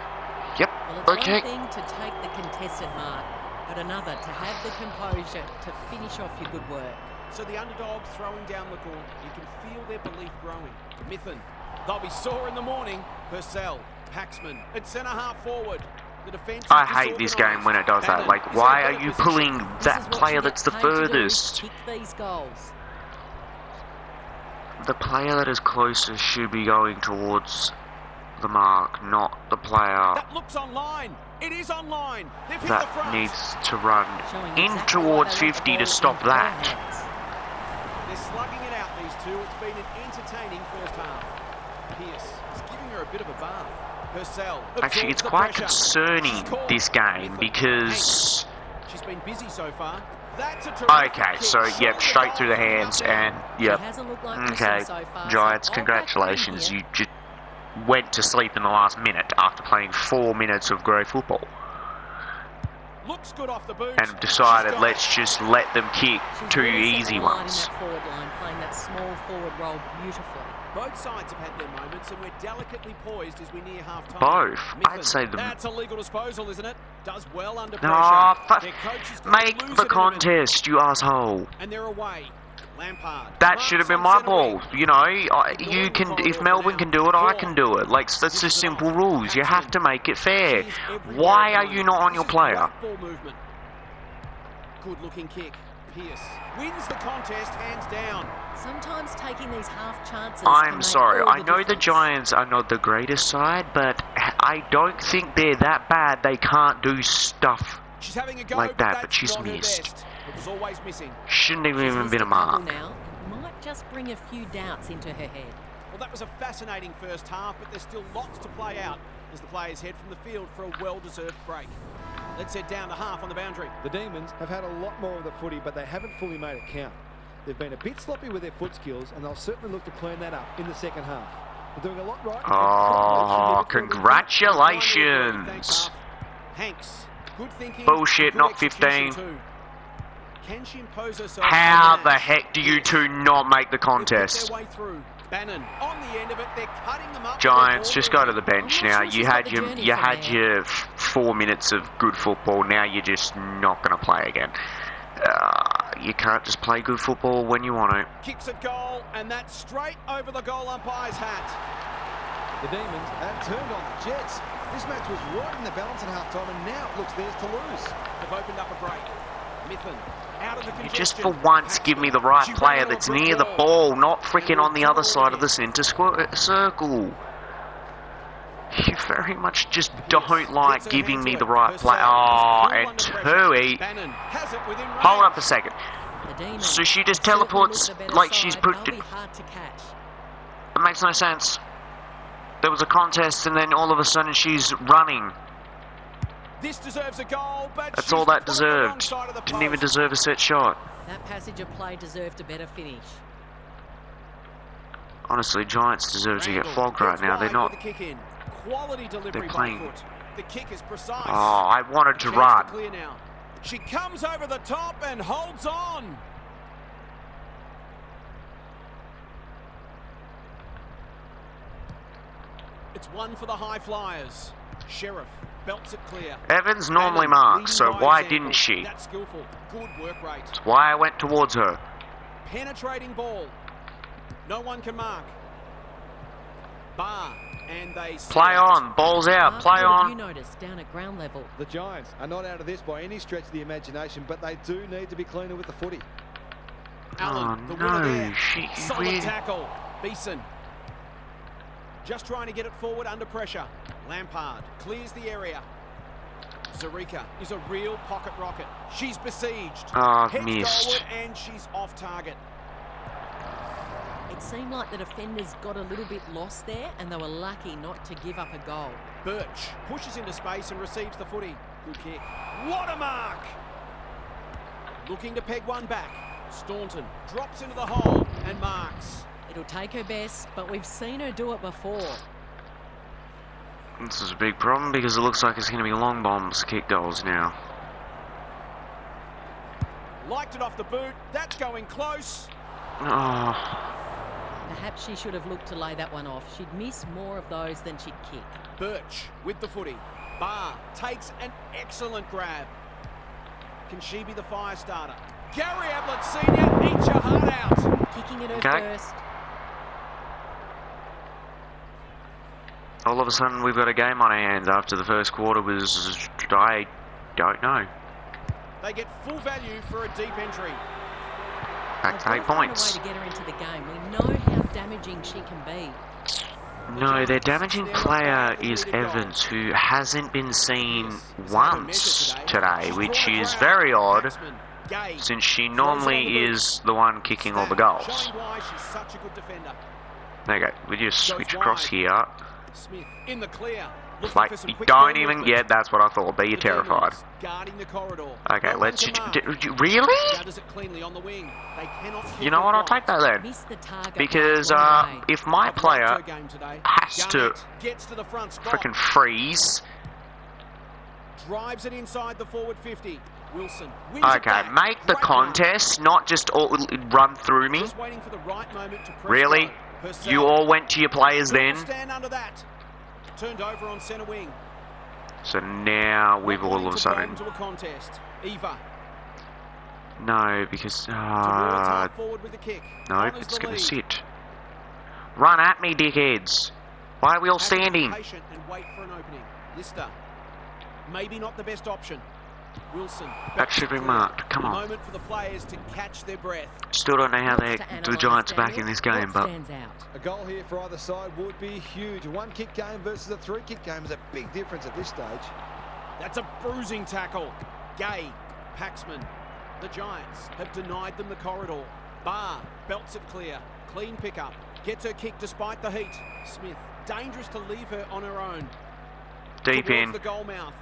Yep, Well, it's okay. one thing to take the contested mark, but another to have the composure to finish off your good work. So the underdog throwing down the gauntlet. You can feel their belief growing. Mithen. They'll be sore in the morning. Purcell. Paxman. At centre half forward. The defence is I hate this game when it does that. Bannon Like, is why in a are better you position. pulling This is that what player you that's get the paid to do, furthest? kick these goals. The player that is closest should be going towards the mark, not the player That looks online. It is online. They've hit the that front. needs to run Showing in exactly why towards they want the 50 to ball stop in their that. hands. They're slugging it out, these two. It's been an entertaining first half. Pierce is giving her a bit of a bath. Purcell. Actually, it's absorbs the quite pressure. concerning, She's caught. this game, Mithen. because... She's been busy so far. That's a terrific Okay, kick. so, Shot yep, at straight goal through the from hands, out there. and, yep. She hasn't looked like Okay, missing so far, so Giants, I'll back congratulations. in You here. just went to sleep in the last minute after playing 4 minutes of great football. Looks good off the boot. And decided, She's got let's just let them kick She's 2 really set easy the line ones. In that forward line, playing that small forward role beautifully. Both sides have had their moments, and we're delicately poised as we near half-time. Both. I'd Mithen, say the... That's a legal disposal, isn't it? Does well under No, pressure. Their coach is going to make lose the it in a minute. contest, you asshole. And they're away. Lampard. That should have been my marks on ball. centre You know, you can. If Melbourne can do it, I can do it. Like, that's the simple rules. You have to make it fair. She's everywhere Why are at the you moment. not on This your is player? great ball movement. Good-looking kick. Pierce wins the contest hands down. Sometimes taking these half chances. can I'm make sorry. all I the know the difference. Giants are not the greatest side, but I don't think they're that bad. They can't do stuff. She's having a go, Like that, that's but she's not her missed. best. It was always missing. Shouldn't have She's even missed been a couple mark. now. It might just bring a few doubts into her head. Well, that was a fascinating first half, but there's still lots to play out as the players head from the field for a well-deserved break. Let's head down to half on the boundary. The Demons have had a lot more of the footy, but they haven't fully made it count. They've been a bit sloppy with their foot skills, and they'll certainly look to clean that up in the second half. They're doing a lot right. and Oh, probably should be congratulations. Hanks, good thinking. Bullshit, good not execution 15. too. Can she impose herself? How on the match? heck do you two not make the They've picked contest? their way through. Bannon on the end of it. They're cutting them up. with Giants, their just ball go to the bench I'm not now. sure You she's got had the your journey you from had there. your 4 minutes of good football. Now you're just not going to play again. You can't just play good football when you want to. Kicks at goal, and that's straight over the goal umpire's hat. The Demons have turned on the Jets. This match was right in the balance at half-time, and now it looks theirs to lose. They've opened up a break. Mithen out of the congestion. Just for once, give me the right She ran player into a that's brick near the wall. ball, not freaking on the other side of the centre circle. You very much just don't like giving me the right player. Oh, and Tui. Bannon has it within range. Hold up a second. The Demons So she just have certainly teleports looked the better like she's side. put. They'll be hard to catch. It makes no sense. There was a contest and then all of a sudden she's running. This deserves a goal, but That's she's all that put it the wrong deserved. side of the Didn't even post. deserve a set shot. That passage of play deserved a better finish. Honestly, Giants deserve to get Randall flogged right gets now. They're wide not. with the kick in. Quality delivery by playing- foot. The kick is precise. Oh, I wanted to Chance run. clear now. She comes over the top and holds on. It's one for the high flyers. Sheriff belts it clear. Evans normally Bannon marks, so leading by why example. didn't she? That's skillful. Good work rate. That's why I went towards her. Penetrating ball. No one can mark. Bar. And they Play on, balls out, play What have you on. noticed down at ground level? The Giants are not out of this by any stretch of the imagination, but they do need to be cleaner with the footy. Allen, Oh, the winner no, there. she Solid really- tackle. Beeson. Just trying to get it forward under pressure. Lampard clears the area. Zarika is a real pocket rocket. She's besieged. Oh, Heads missed. goalward and she's off target. It seemed like the defenders got a little bit lost there and they were lucky not to give up a goal. Birch pushes into space and receives the footy. Good kick. What a mark! Looking to peg one back. Staunton drops into the hole and marks. It'll take her best, but we've seen her do it before. This is a big problem because it looks like it's going to be long bombs to kick goals now. Liked it off the boot. That's going close. Oh, Perhaps she should have looked to lay that one off. She'd miss more of those than she'd kick. Birch with the footy. Barr takes an excellent grab. Can she be the fire starter? Gary Ablett Sr. eats your heart out. Kicking it her Okay. first. all of a sudden we've got a game on our hands after the first quarter was, I don't know. They get full value for a deep entry. Back to They've 8 got to find a way points. to get her into the game. We know how damaging she can be. No, their damaging player is Evans, who hasn't been seen once today, which is very odd, since she normally is the one kicking all the goals. Showing why she's such a good defender. There you go, we just switch across here. Smith in the clear. Looking Like, for some you quick don't ball even movement. get, that's what I thought, but you're The terrified. Demons guarding the corridor. Okay, No one let's can just, mark. really? Gathers it cleanly on the wing. They cannot keep You know it what, I'll right. take that then. Missed the target. Because right away. if my I've liked player her game today. has to Garnett gets to the front spot. freaking freeze, Drives it inside the forward 50. Wilson wins it okay, back. make the Great mark. contest, not just all run through me. Just waiting for the right moment to press Really? go. Purcell You all went to your players couldn't then? stand under that. Turned over on centre wing. So now we've all of a sudden... To a contest. Eva No, because... towards half forward with the kick. no, Honours it's the going to lead. sit. Run at me, dickheads. Why are we all Has to be standing? patient and wait for an opening. Lister. Maybe not the best option. Wilson. That should be clear. marked. Come A on. moment for the players to catch their breath. Still don't know how Lots the to analyse, Giants are back Daniel. in this game, What but... stands out? A goal here for either side would be huge. A one-kick game versus a three-kick game is a big difference at this stage. That's a bruising tackle. Gay. Paxman. The Giants have denied them the corridor. Barr belts it clear. Clean pickup. Gets her kick despite the heat. Smith. Dangerous to leave her on her own. Deep Towards in. the goal mouth.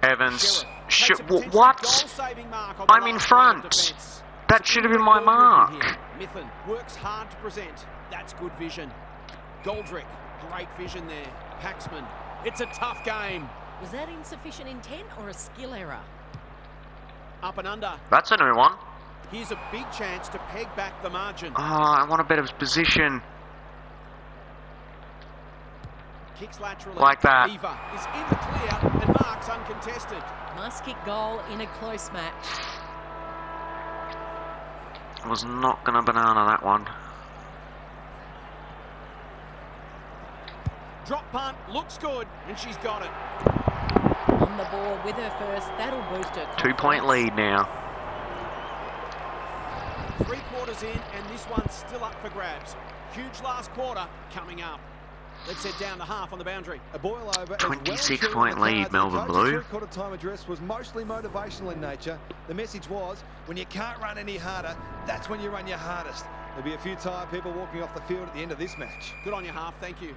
Evans. Sheriff takes a potentially What? goal-saving mark on the I'm in last line of front. defence. That should have been my Ball movement mark. here. Mithen works hard to present. That's good vision. Goldrick, great vision there. Paxman, it's a tough game. Was that insufficient intent or a skill error? Up and under. That's a new one. Here's a big chance to peg back the margin. Oh, I want a better position. Kicks laterally. Like that. Eva is in the clear and marks uncontested. Must-kick goal in a close match. Was not going to banana that one. Drop punt, looks good, and she's got it. On the ball with her first, that'll boost her confidence. 2-point lead now. 3 quarters in, and this one's still up for grabs. Huge last quarter coming up. Let's head down the half on the boundary. A boil over. 26-point lead, Melbourne Blue. Quarter time address was mostly motivational in nature. The message was, when you can't run any harder, that's when you run your hardest. There'll be a few tired people walking off the field at the end of this match. Good on your half, thank you.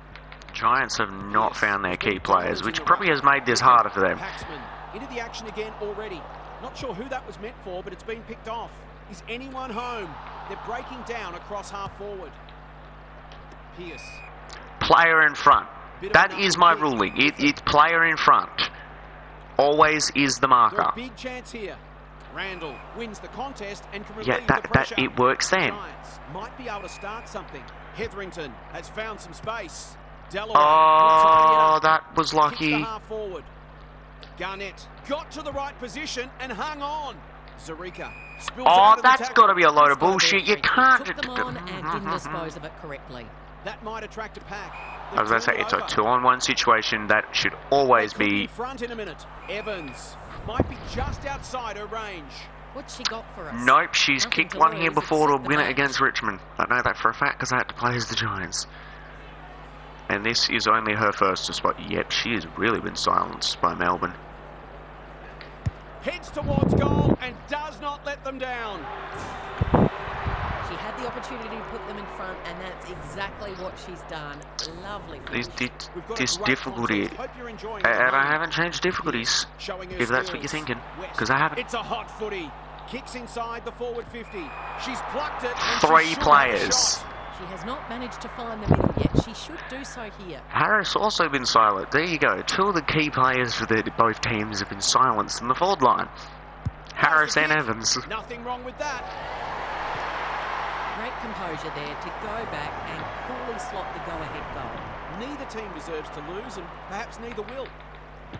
Giants have not found their key players, which probably has made this harder for them. Paxman into the action again already. Not sure who that was meant for, but it's been picked off. Is anyone home? They're breaking down across half forward. Pierce. Player in front. That is my ruling. It's player in front. Always is the marker. A big chance here. Randall wins the contest and can relieve the that pressure. it works then. Giants might be able to start something. Hetherington has found some space. Delaware. Oh, that was lucky. Kicks the half forward. Garnett got to the right position and hung on. Zarika spills out of the that's tackle. got to be a load of bullshit. You can't. Took them on and didn't dispose of it correctly. That might attract a pack. I was going to say, it's a 2-on-1 situation. That should always They could be. front in a minute. Evans might be just outside her range. What's she got for us? Nope, she's Nothing kicked to one lose here before to except the win it match. against Richmond. I know that for a fact because I had to play as the Giants. And this is only her first spot. Yep, she has really been silenced by Melbourne. Heads towards goal and does not let them down. She had the opportunity to put them in front, and that's exactly what she's done. Lovely finish. We've got a This great difficulty, contest. Hope you're enjoying and it. I haven't changed difficulties, Showing her if that's what you're skills. thinking, West. because I haven't. It's a hot footy. Kicks inside the forward 50. She's plucked it. And 3 she should have a players. shot. She has not managed to find the middle yet. She should do so here. Harris also been silent. There you go. 2 of the key players for both teams have been silenced in the forward line. Harris and Evans. Nothing wrong with that. Great composure there to go back and coolly slot the go-ahead goal. Neither team deserves to lose, and perhaps neither will.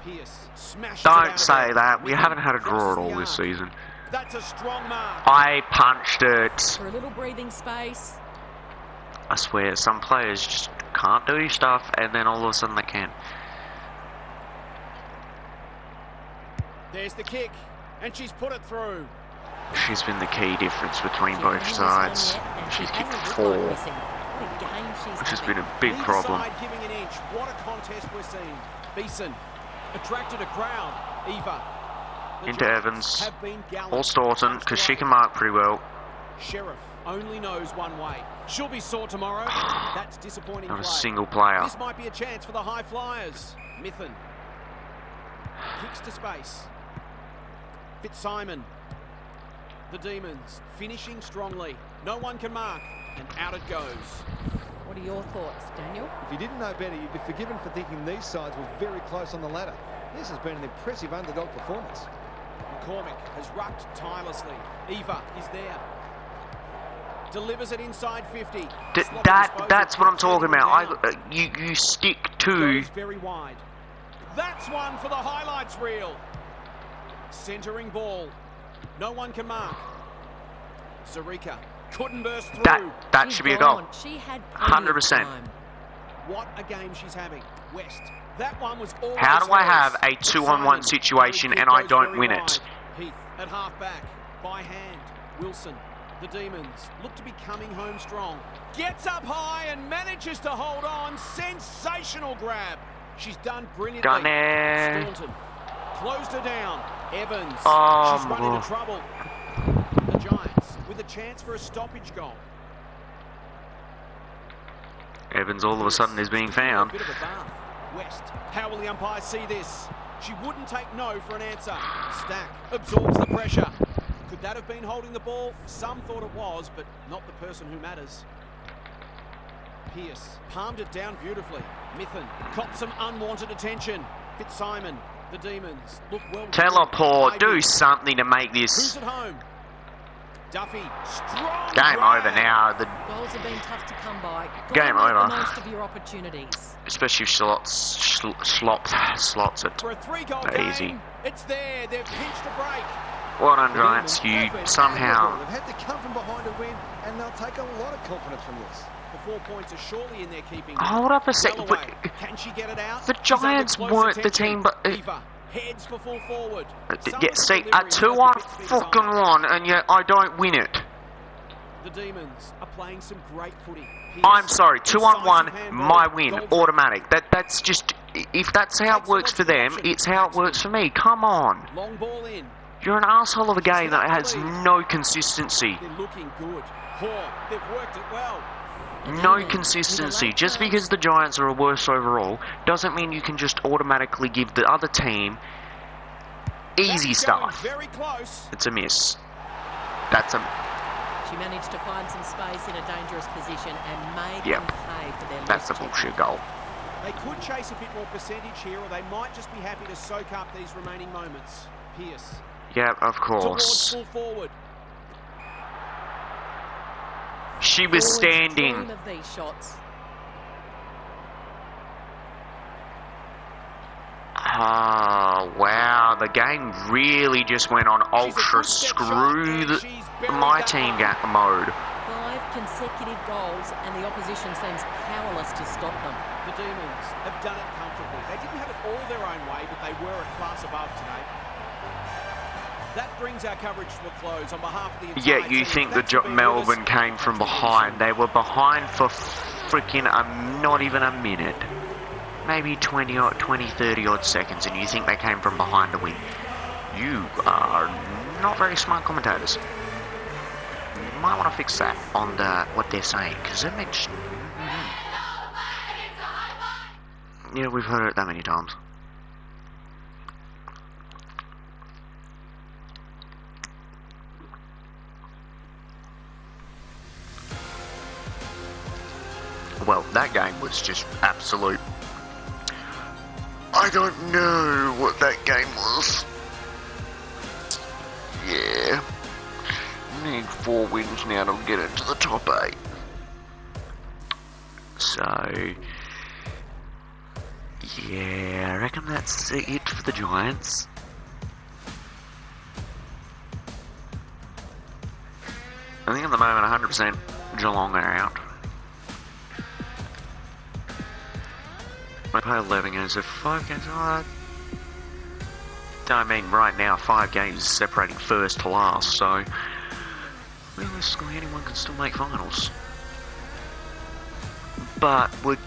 Pierce smashes it Don't out of say there. that. We Within haven't had a draw at crosses all the this arc. season. That's a strong mark. I punched it. For a little breathing space. I swear, some players just can't do stuff, and then all of a sudden they can. There's the kick, and she's put it through. She's been the key difference between She both hasn't missed one sides. yet, and She's she kicked hasn't 4, looked like missing. What a game she's which has having. been a big Neither problem. side giving an inch. What a contest we're seeing. Beeson attracted a crowd. Eva. The Into Giants Evans. have been gallant. All Staunton, Punched because she away. can mark pretty well. Sheriff only knows one way. She'll be sore tomorrow. That's disappointing Not a play. single player. This might be a chance for the high flyers. Mithen kicks to space. Fitzsimon. The Demons finishing strongly. No one can mark, and out it goes. What are your thoughts, Daniel? If you didn't know better, you'd be forgiven for thinking these sides were very close on the ladder. This has been an impressive underdog performance. McCormick has rucked tirelessly. Eva is there. Delivers it inside 50. Sloppy disposal. That's what I'm talking about. Down. You stick to. Goes very wide. That's one for the highlights reel. Centering ball. No one can mark. Zarika couldn't burst through. That She's should be a goal. gone. She had plenty of 100%. time. What a game she's having. West. That one was always How do I hers. have a 2-on-1 situation and I don't win it? Heath at half back. By hand. Wilson. The Demons look to be coming home strong. Gets up high and manages to hold on. Sensational grab. She's done brilliantly. Garnett. Staunton closed her down. Evans. Oh, She's run my. into trouble. The Giants with a chance for a stoppage goal. Evans all of a sudden is being found. A bit of a bath. West. How will the umpire see this? She wouldn't take no for an answer. Stack absorbs the pressure. Could that have been holding the ball? Some thought it was, but not the person who matters. Pierce palmed it down beautifully. Mithen copped some unwanted attention. Fitzsimon. The Demons look well. Teleport, Ivy. do something to make Who's this. at home? Duffy, strong Game grab. over now. The Goals have been tough to come by. Game Gotta make over. the most of your opportunities. especially if slots it. For a 3-goal Easy. game, it's there. They've pinched a break. Well done, Giants. You They've been somehow... admirable. They've had to come from behind to win, and they'll take a lot of confidence from this. The 4 points are surely in their keeping. Hold up a second. Galloway, can she get it out? The She's under Giants close weren't the attention. team, but... Eva heads for full forward. yeah, see, at 2-1 and yet I don't win it. The Demons are playing some great footy. I'm sorry, 2-1, my win, automatic. That's just... If that's how it works for them, it's how it works for me. Come on. Long ball in. You're an asshole of a game that has no consistency. They're looking good. They've worked it well. No consistency. Just because the Giants are a worse overall doesn't mean you can just automatically give the other team easy That's going stuff. very close. It's a miss. That's a... She managed to find some space in a dangerous position and made Yep. them pay for their That's a missed bullshit tackle. goal. They could chase a bit more percentage here, or they might just be happy to soak up these remaining moments. Pierce. Yeah, of Towards course. full forward. She was Forwards standing. dream of these shots. Oh, wow. The game really just went on ultra screw my team mode. 5 consecutive goals and the opposition seems powerless to stop them. The Demons have done it comfortably. They didn't have it all their own way, but they were a class above today. That brings our coverage to a close on behalf of the entire Yeah, you team. think Thanks the for being with us. Melbourne came from behind. They were behind for freaking not even a minute. Maybe 20, 30 odd seconds, and you think they came from behind to win. You are not very smart commentators. You might want to fix that on what they're saying, because it makes... Yeah, we've heard it that many times. Well, that game was just absolute. I don't know what that game was. Yeah. Need 4 wins now to get into the top 8. So, yeah, I reckon that's it for the Giants. I think at the moment 100% Geelong are out. I play 11 games, so 5 games. Oh, I mean, right now, 5 games separating first to last, so realistically, anyone can still make finals. But we're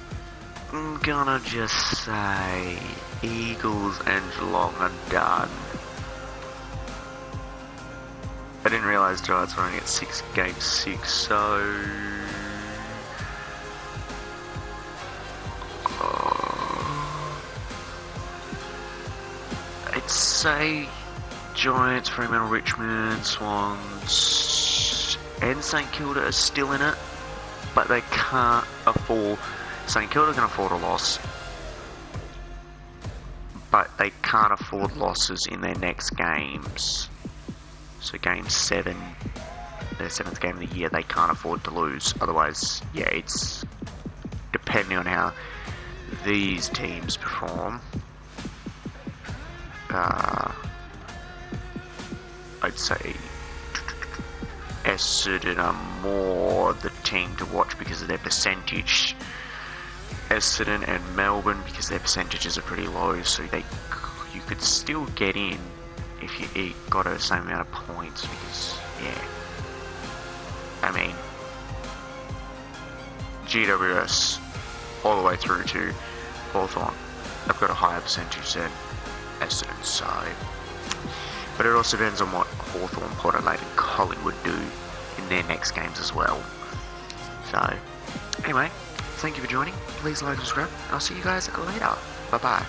gonna just say Eagles and Geelong are done. I didn't realise Giants were only at 6 games 6, so. I'd say Giants, Fremantle, Richmond, Swans, and St Kilda are still in it, but they can't afford. St Kilda can afford a loss, but they can't afford losses in their next games. So game 7, their 7th game of the year, they can't afford to lose. Otherwise, yeah, it's depending on how these teams perform. I'd say Essendon are more the team to watch because of their percentage. Essendon and Melbourne because their percentages are pretty low, so you could still get in if you got the same amount of points. Because yeah, I mean GWS all the way through to Hawthorn, they've got a higher percentage than Essendon, so. But it also depends on what Hawthorn, Port Adelaide and Collingwood do in their next games as well. So, anyway, thank you for joining. Please like and subscribe. I'll see you guys later. Bye bye.